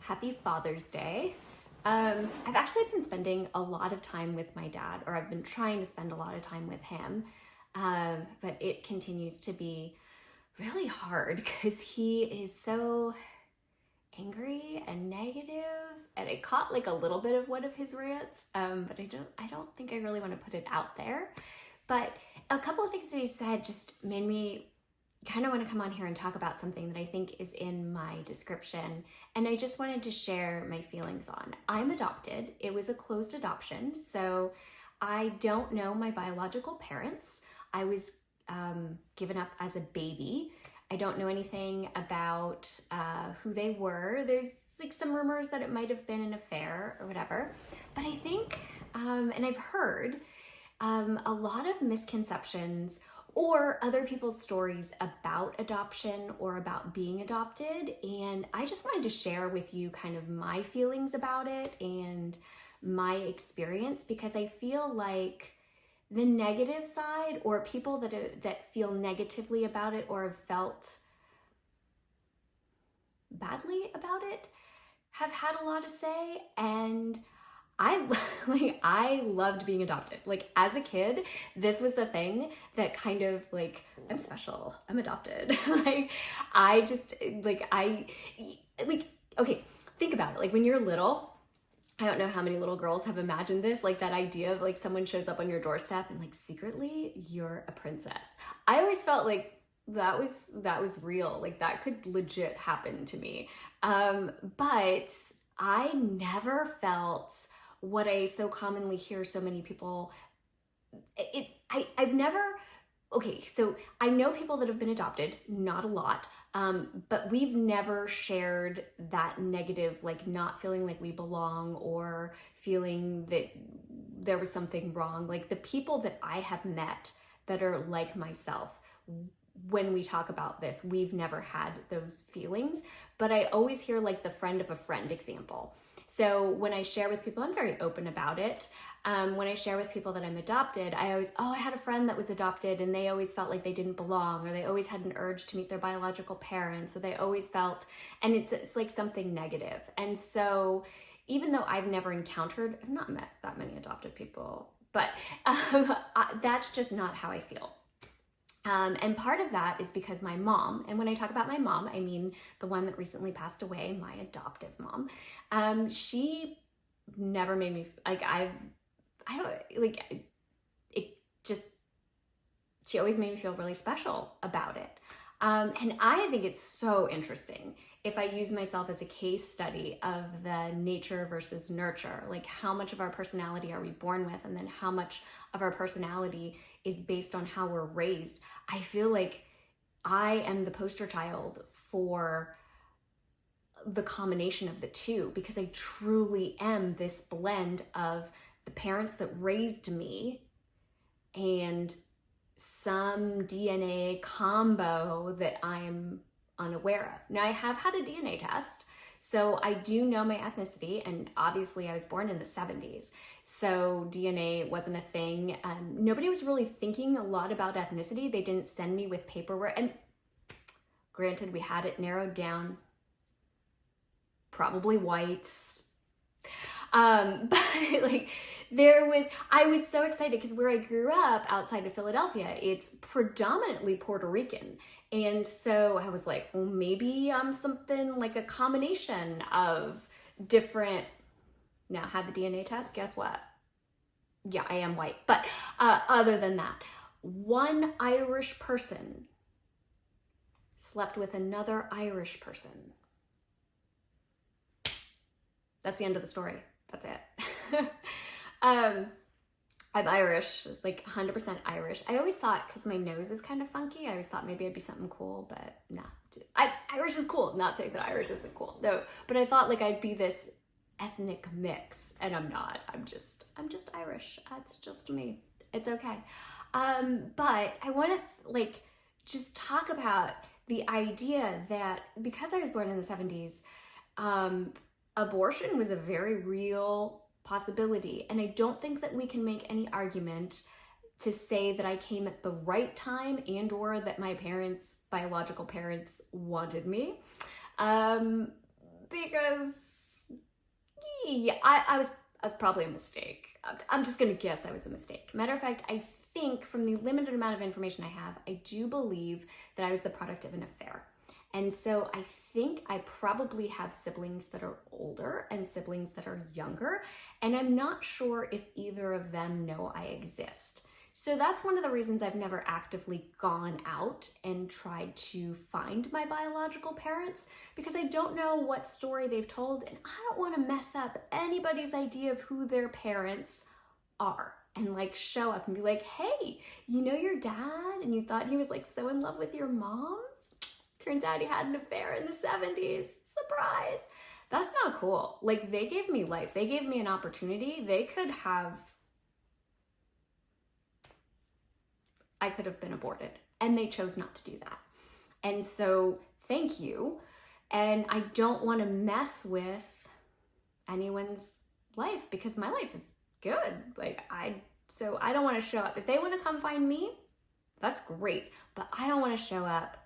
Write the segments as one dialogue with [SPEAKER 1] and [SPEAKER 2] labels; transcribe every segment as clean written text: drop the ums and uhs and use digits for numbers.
[SPEAKER 1] Happy Father's Day. I've actually been spending a lot of time with my dad, or I've been trying to spend a lot of time with him, but it continues to be really hard because he is so angry and negative, and I caught like a little bit of one of his rants, but I don't think I really want to put it out there. But a couple of things that he said just made me kind of want to come on here and talk about something that I think is in my description, and I just wanted to share my feelings on. I'm adopted. It was a closed adoption, so I don't know my biological parents. I was given up as a baby. I don't know anything about who they were. There's like some rumors that it might have been an affair or whatever, but I think, and I've heard a lot of misconceptions or other people's stories about adoption or about being adopted. And I just wanted to share with you kind of my feelings about it and my experience, because I feel like the negative side, or people that feel negatively about it or have felt badly about it, have had a lot to say. And I loved being adopted. Like as a kid, this was the thing that kind of like, I'm special, I'm adopted. Like I just okay, think about it. Like when you're little, I don't know how many little girls have imagined this, like that idea of like someone shows up on your doorstep and like secretly you're a princess. I always felt like that was real. Like that could legit happen to me. But I never felt what I so commonly hear so many people, I've never, okay, so I know people that have been adopted, not a lot, but we've never shared that negative, like not feeling like we belong or feeling that there was something wrong. Like the people that I have met that are like myself, when we talk about this, we've never had those feelings, but I always hear like the friend of a friend example. So when I share with people, I'm very open about it. When I share with people that I'm adopted, I always, I had a friend that was adopted and they always felt like they didn't belong, or they always had an urge to meet their biological parents, or they always felt, and it's like something negative. And so even though I've not met that many adopted people, but that's just not how I feel. And part of that is because my mom, and when I talk about my mom, I mean the one that recently passed away, my adoptive mom, she never made me, she always made me feel really special about it. And I think it's so interesting if I use myself as a case study of the nature versus nurture, like how much of our personality are we born with, and then how much of our personality is based on how we're raised. I feel like I am the poster child for the combination of the two, because I truly am this blend of the parents that raised me and some DNA combo that I'm unaware of. Now I have had a DNA test, so I do know my ethnicity, and obviously I was born in the 70s. So DNA wasn't a thing. Nobody was really thinking a lot about ethnicity. They didn't send me with paperwork. And granted, we had it narrowed down, probably whites. But like I was so excited because where I grew up outside of Philadelphia, it's predominantly Puerto Rican. And so I was like, well, maybe I'm something like a combination of different. Now, had the DNA test, guess what? Yeah, I am white. But other than that, one Irish person slept with another Irish person. That's the end of the story. That's it. I'm Irish, like 100% Irish. I always thought, because my nose is kind of funky, I always thought maybe I'd be something cool, but nah. Irish is cool. Not saying that Irish isn't cool. No, but I thought like I'd be this ethnic mix, and I'm not. I'm just Irish. That's just me. It's okay. But I want to like just talk about the idea that because I was born in the 70s, abortion was a very real possibility. And I don't think that we can make any argument to say that I came at the right time and or that my parents, biological parents, wanted me. Because yeah, I was probably a mistake. I'm just gonna guess I was a mistake. Matter of fact, I think from the limited amount of information I have, I do believe that I was the product of an affair. And so I think I probably have siblings that are older and siblings that are younger, and I'm not sure if either of them know I exist. So that's one of the reasons I've never actively gone out and tried to find my biological parents, because I don't know what story they've told, and I don't want to mess up anybody's idea of who their parents are and like show up and be like, hey, you know your dad and you thought he was like so in love with your mom? Turns out he had an affair in the 70s. Surprise. That's not cool. Like, they gave me life. They gave me an opportunity. I could have been aborted, and they chose not to do that. And so thank you. And I don't want to mess with anyone's life because my life is good. So I don't want to show up. If they want to come find me, that's great. But I don't want to show up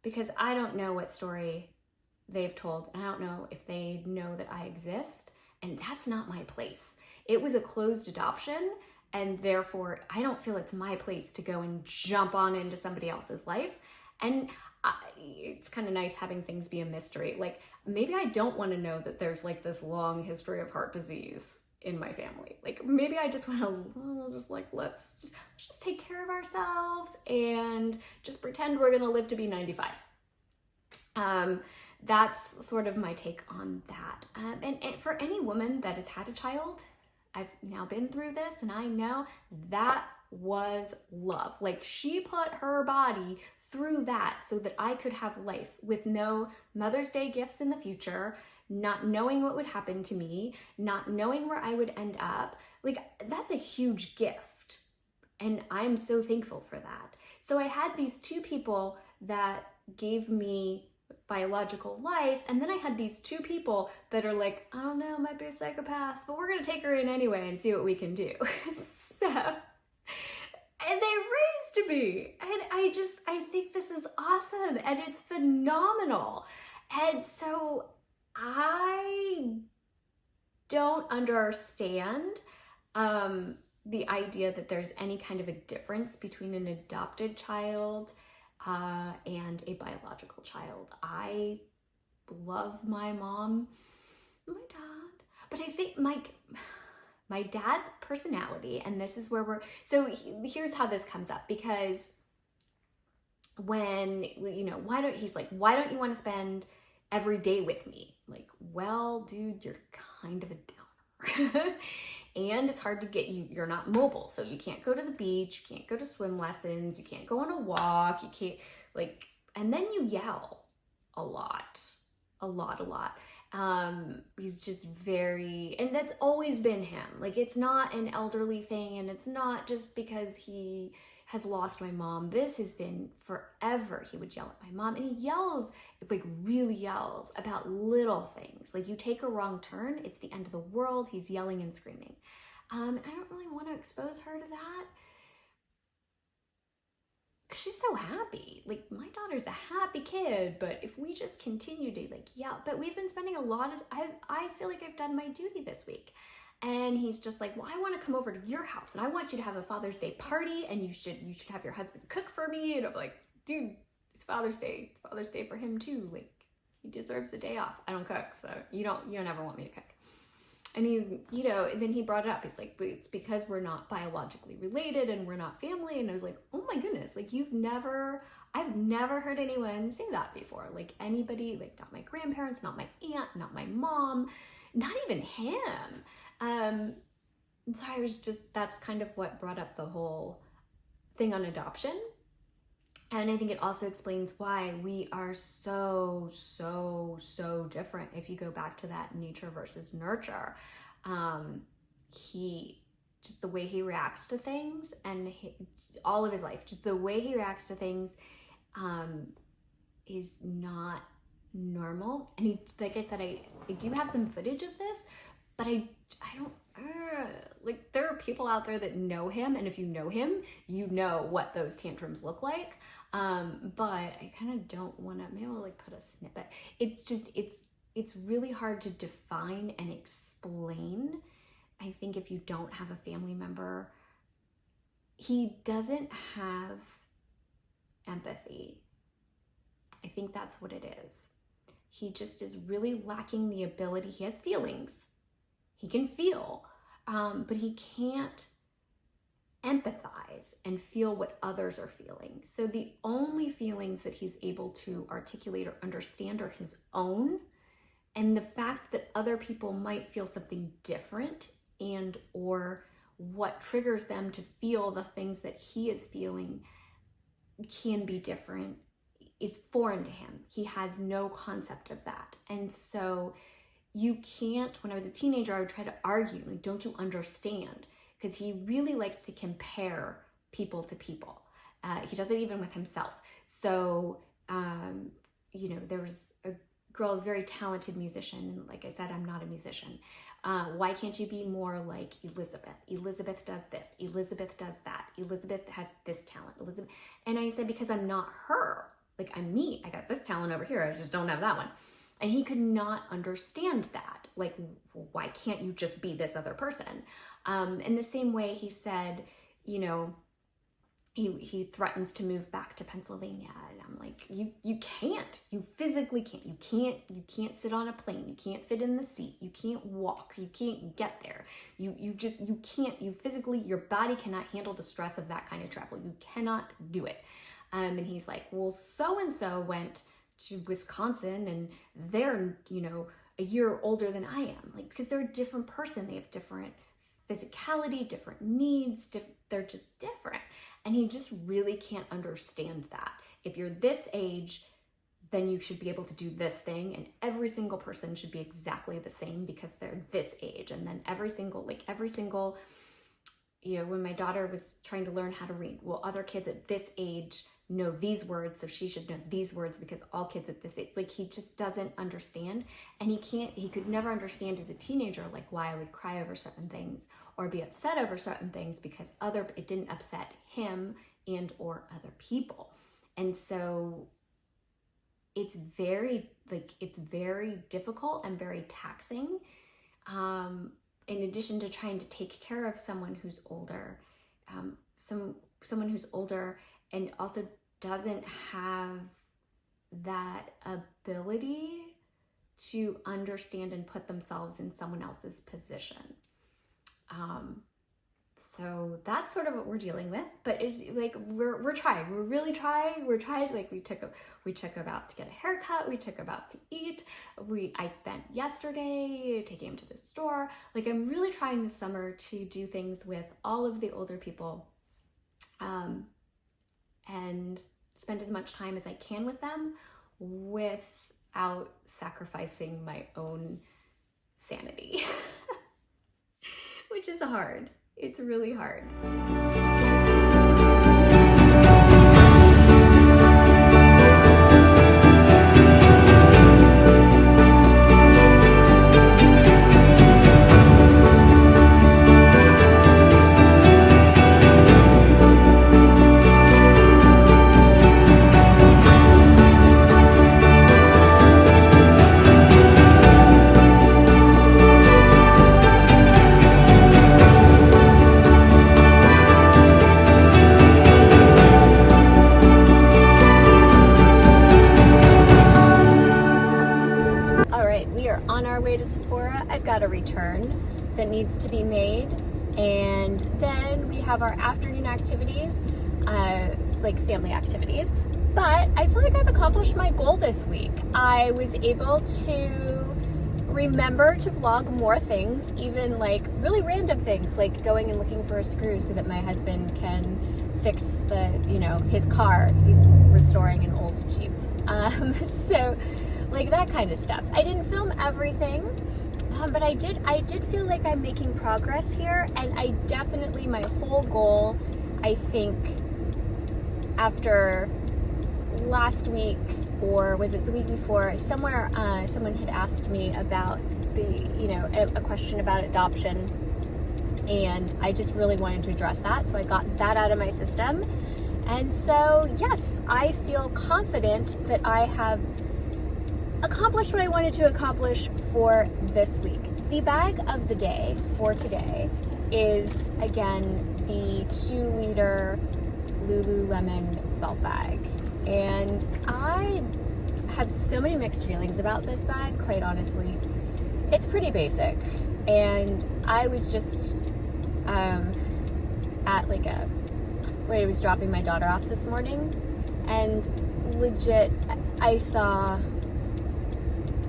[SPEAKER 1] because I don't know what story they've told, and I don't know if they know that I exist, and that's not my place. It was a closed adoption, and therefore I don't feel it's my place to go and jump on into somebody else's life. And it's kind of nice having things be a mystery. Like, maybe I don't want to know that there's like this long history of heart disease in my family. Like, maybe I just want to let's just take care of ourselves and just pretend we're gonna live to be 95. That's sort of my take on that. And for any woman that has had a child, I've now been through this, and I know that was love. Like, she put her body through that so that I could have life with no Mother's Day gifts in the future, not knowing what would happen to me, not knowing where I would end up. Like, that's a huge gift, and I'm so thankful for that. So I had these two people that gave me biological life, and then I had these two people that are like, I don't know, might be a psychopath, but we're gonna take her in anyway and see what we can do. So, and they raised me, and I think this is awesome, and it's phenomenal. And so I don't understand the idea that there's any kind of a difference between an adopted child and a biological child. I love my mom, my dad, but I think my dad's personality, and this is where here's how this comes up, because when, why don't you want to spend every day with me? Like, well, dude, you're kind of a downer. And it's hard to get you're not mobile. So you can't go to the beach, you can't go to swim lessons, you can't go on a walk, you can't, and then you yell a lot. He's just and that's always been him. Like, it's not an elderly thing, and it's not just because he has lost my mom. This has been forever. He would yell at my mom, and he yells, really yells about little things. Like, you take a wrong turn, it's the end of the world. He's yelling and screaming. And I don't really want to expose her to that, because she's so happy. Like, my daughter's a happy kid, but if we just continue to yell, but we've been spending a lot of, I feel like I've done my duty this week. And he's just like, well, I want to come over to your house, and I want you to have a Father's Day party, and you should have your husband cook for me. And I'm like, dude, it's Father's Day. It's Father's Day for him too. Like, he deserves a day off. I don't cook, so you don't ever want me to cook. And he's, then he brought it up. He's like, but it's because we're not biologically related and we're not family. And I was like, oh my goodness, like, I've never heard anyone say that before. Like, anybody, like, not my grandparents, not my aunt, not my mom, not even him. And so that's kind of what brought up the whole thing on adoption. And I think it also explains why we are so different. If you go back to that nature versus nurture, just the way he reacts to things, and all of his life, just the way he reacts to things is not normal. And like I said, I do have some footage of this, but I don't, like, there are people out there that know him, and if you know him, you know what those tantrums look like. But I kind of don't want to, maybe I'll like put a snippet. It's just, it's really hard to define and explain. I think if you don't have a family member, he doesn't have empathy. I think that's what it is. He just is really lacking the ability. He has feelings. He can feel, but he can't empathize and feel what others are feeling. So the only feelings that he's able to articulate or understand are his own. And the fact that other people might feel something different and or what triggers them to feel the things that he is feeling can be different is foreign to him. He has no concept of that. And so you can't, when I was a teenager, I would try to argue, like, don't you understand? Because he really likes to compare people to people. He does it even with himself. So, there was a girl, a very talented musician. And like I said, I'm not a musician. Why can't you be more like Elizabeth? Elizabeth does this. Elizabeth does that. Elizabeth has this talent. Elizabeth. And I said, because I'm not her. Like, I'm me. I got this talent over here. I just don't have that one. And he could not understand that. Like, why can't you just be this other person? In the same way, he said, he threatens to move back to Pennsylvania. And I'm like, you can't. You physically can't. You can't sit on a plane. You can't fit in the seat. You can't walk. You can't get there. You can't. You physically, your body cannot handle the stress of that kind of travel. You cannot do it. And he's like, well, so-and-so went to Wisconsin and they're, a year older than I am. Like, because they're a different person. They have different physicality, different needs. They're just different. And he just really can't understand that. If you're this age, then you should be able to do this thing. And every single person should be exactly the same because they're this age. And then every single, when my daughter was trying to learn how to read, well, other kids at this age know these words, so she should know these words because all kids at this age, like, he just doesn't understand. And he could never understand as a teenager, like, why I would cry over certain things or be upset over certain things because it didn't upset him and or other people. And so it's very difficult and very taxing. In addition to trying to take care of someone who's older, someone who's older and also doesn't have that ability to understand and put themselves in someone else's position. So that's sort of what we're dealing with, but it's like, we're trying, we're really trying, like, we took about to get a haircut, we took about to eat, I spent yesterday taking him to the store. Like, I'm really trying this summer to do things with all of the older people, and spend as much time as I can with them without sacrificing my own sanity, which is hard. It's really hard. A return that needs to be made, and then we have our afternoon activities, like family activities. But I feel like I've accomplished my goal this week. I was able to remember to vlog more things, even like really random things, like going and looking for a screw so that my husband can fix the, you know, his car. He's restoring an old Jeep. So like that kind of stuff. I didn't film everything, but I did feel like I'm making progress here, and I definitely, my whole goal, I think, after last week, or was it the week before, somewhere someone had asked me about the, you know, a question about adoption, and I just really wanted to address that, so I got that out of my system. And so yes, I feel confident that I have accomplished what I wanted to accomplish for this week. The bag of the day for today is, again, the 2-liter Lululemon belt bag. And I have so many mixed feelings about this bag, quite honestly. It's pretty basic. And I was just at like where I was dropping my daughter off this morning, and legit, I saw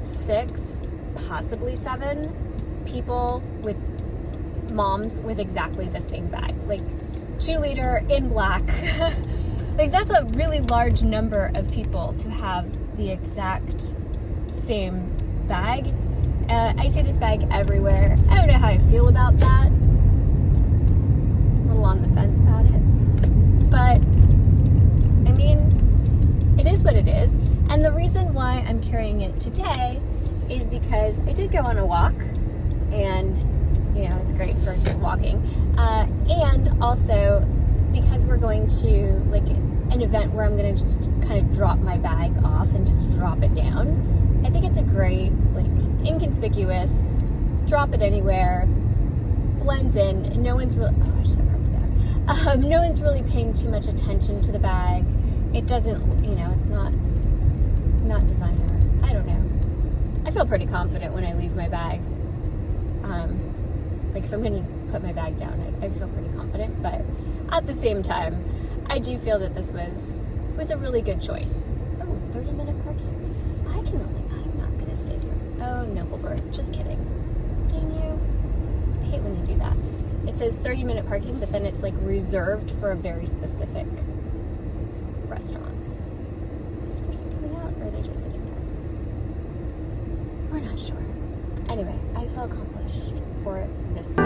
[SPEAKER 1] 6, possibly 7 people with moms with exactly the same bag, like 2-liter in black. Like, that's a really large number of people to have the exact same bag. I see this bag everywhere. I don't know how I feel about that. A little on the fence about it. But, I mean, it is what it is. And the reason why I'm carrying it today is because I did go on a walk, and, you know, it's great for just walking. And also because we're going to, like, an event where I'm going to just kind of drop my bag off and just drop it down. I think it's a great, like, inconspicuous, drop it anywhere, blends in, no one's really, oh, I should have parked there. No one's really paying too much attention to the bag. It doesn't, you know, it's not designer. I don't know. I feel pretty confident when I leave my bag. Like, if I'm going to put my bag down, I feel pretty confident, but at the same time, I do feel that this was a really good choice. Oh, 30-minute parking. I'm not going to stay for, oh, Noble Bird, just kidding. Dang you. I hate when they do that. It says 30-minute parking, but then it's like reserved for a very specific restaurant. Is this person coming out, or are they just sitting there? We're not sure. Anyway, I feel accomplished for this week.